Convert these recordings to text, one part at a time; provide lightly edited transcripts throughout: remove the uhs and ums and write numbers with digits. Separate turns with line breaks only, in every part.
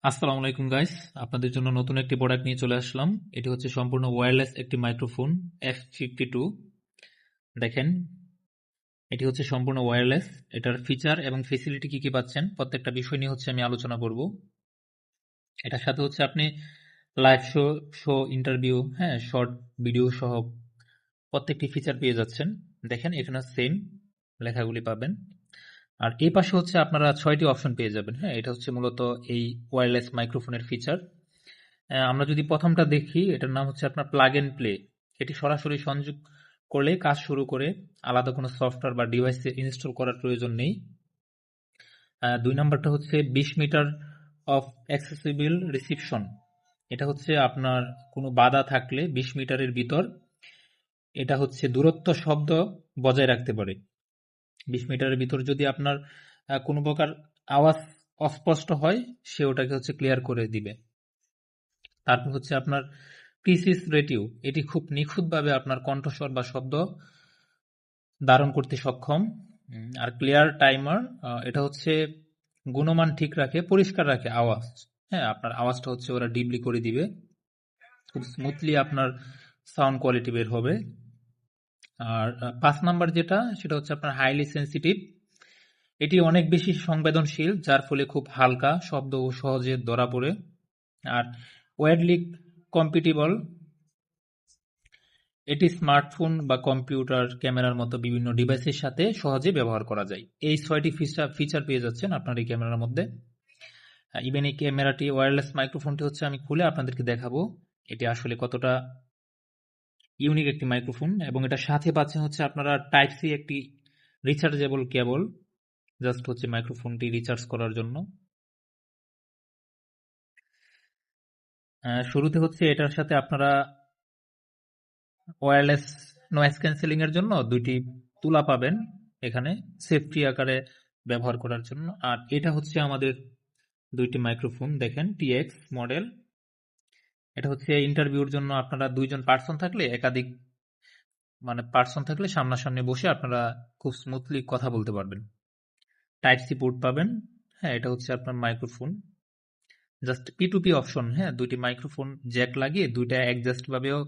আসসালামু আলাইকুম গাইস, আপনাদের জন্য নতুন একটি প্রোডাক্ট নিয়ে চলে আসলাম। এটি হচ্ছে সম্পূর্ণ ওয়্যারলেস একটি মাইক্রোফোন F52। দেখেন, এটি হচ্ছে সম্পূর্ণ ওয়্যারলেস। এটার ফিচার এবং ফেসিলিটি কি কি পাচ্ছেন প্রত্যেকটা বিষয় নিয়ে হচ্ছে আমি আলোচনা করব। এটার সাথে হচ্ছে আপনি লাইভ শো ইন্টারভিউ, হ্যাঁ, শর্ট ভিডিও সহ প্রত্যেকটি ফিচার পেয়ে যাচ্ছেন। দেখেন এখানে সেম লেখাগুলি পাবেন। আর এই পাশে হচ্ছে আপনারা 6টি অপশন পেয়ে যাবেন। হ্যাঁ, এটা হচ্ছে মূলত এই ওয়্যারলেস মাইক্রোফোনের ফিচার। আমরা যদি প্রথমটা দেখি, এটার নাম হচ্ছে আপনার প্লাগ এন্ড প্লে। এটি সরাসরি সংযোগ করলে কাজ শুরু করে, আলাদা কোনো সফটওয়্যার বা ডিভাইসে ইনস্টল করার প্রয়োজন নেই। 2 নাম্বারটা হচ্ছে 20 মিটার অফ অ্যাক্সেসিবল রিসিপশন। এটা হচ্ছে আপনার কোনো বাধা থাকলে 20 মিটারের ভিতর এটা হচ্ছে দূরত্ব শব্দ বজায় রাখতে পারে। 20 মিটারের ভিতর যদি আপনার কোনো প্রকার আওয়াজ অস্পষ্ট হয়, সে ওটাকে হচ্ছে ক্লিয়ার করে দিবে। তারপর হচ্ছে আপনার প্রিসিস রেটিও, এটি খুব নিখুঁতভাবে আপনার কণ্ঠস্বর বা শব্দ ধারণ করতে সক্ষম। আর ক্লিয়ার টাইমার, এটা হচ্ছে গুণমান ঠিক রাখে, পরিষ্কার রাখে আওয়াজ। হ্যাঁ, আপনার আওয়াজটা হচ্ছে ওরা ডিপলি করে দিবে, খুব স্মুথলি আপনার সাউন্ড কোয়ালিটি বের হবে। আর 5 নাম্বার যেটা, সেটা হচ্ছে আপনার হাইলি সেন্সিটিভ। এটি অনেক বেশি সংবেদনশীল, যার ফলে খুব হালকা শব্দ ও সহজে ধরা পড়ে। আর ওয়্যারলি কম্পিটিবল, এটি স্মার্টফোন বা কম্পিউটার, ক্যামেরার মতো বিভিন্ন ডিভাইসের সাথে সহজে ব্যবহার করা যায়। এই 6টি ফিচার পেয়ে যাচ্ছেন আপনার এই ক্যামেরার মধ্যে। ইভেন এই ক্যামেরাটি, ওয়্যারলেস মাইক্রোফোনটি হচ্ছে আমি খুলে আপনাদেরকে দেখাবো এটি আসলে কতটা ইউনিক একটি মাইক্রোফোন। এবং এটার সাথে পাচ্ছেন হচ্ছে আপনারা টাইপ সি একটি রিচার্জেবল কেবল, জাস্ট হচ্ছে মাইক্রোফোনটি রিচার্জ করার জন্য। শুরুতে হচ্ছে এটার সাথে আপনারা ওয়্যারলেস নয়েজ ক্যান্সেলিং এর জন্য 2টি তুলা পাবেন এখানে, সেফটি আকারে ব্যবহার করার জন্য। আর এটা হচ্ছে আমাদের 2টি মাইক্রোফোন, দেখেন টিএক্স মডেল। এটা হচ্ছে ইন্টারভিউর জন্য, আপনারা 2জন পার্সন থাকলে, একাধিক পার্সন থাকলে সামনাসামনি বসে আপনারা খুব স্মুথলি কথা বলতে পারবেন। টাইপ সি পোর্ট পাবেন। হ্যাঁ, এটা হচ্ছে আপনার মাইক্রোফোন, জাস্ট P2P অপশন। হ্যাঁ, 2টি মাইক্রোফোন জ্যাক লাগিয়ে 2টা অ্যাডজাস্ট ভাবেও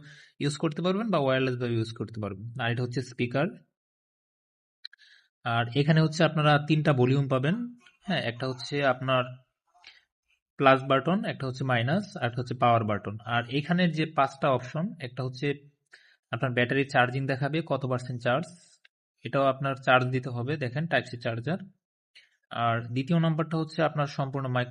ইউজ করতে পারবেন বা ওয়্যারলেস ভাবে ইউজ করতে পারবেন। আর এটা হচ্ছে স্পিকার। আর এখানে হচ্ছে আপনারা 3টা ভলিউম পাবেন। হ্যাঁ, একটা হচ্ছে আপনার প্লাস বাটন, একটা হচ্ছে মাইনাস, আর একটা হচ্ছে পাওয়ার বাটন। আর এখানের যে 5টা অপশন, একটা হচ্ছে আপনার ব্যাটারি চার্জিং দেখাবে, কত পার্সেন্ট চার্জ, এটাও আপনার চার্জ দিতে হবে, দেখেন টাইপ সি চার্জার। আর দ্বিতীয় নাম্বারটা হচ্ছে আপনার সম্পূর্ণ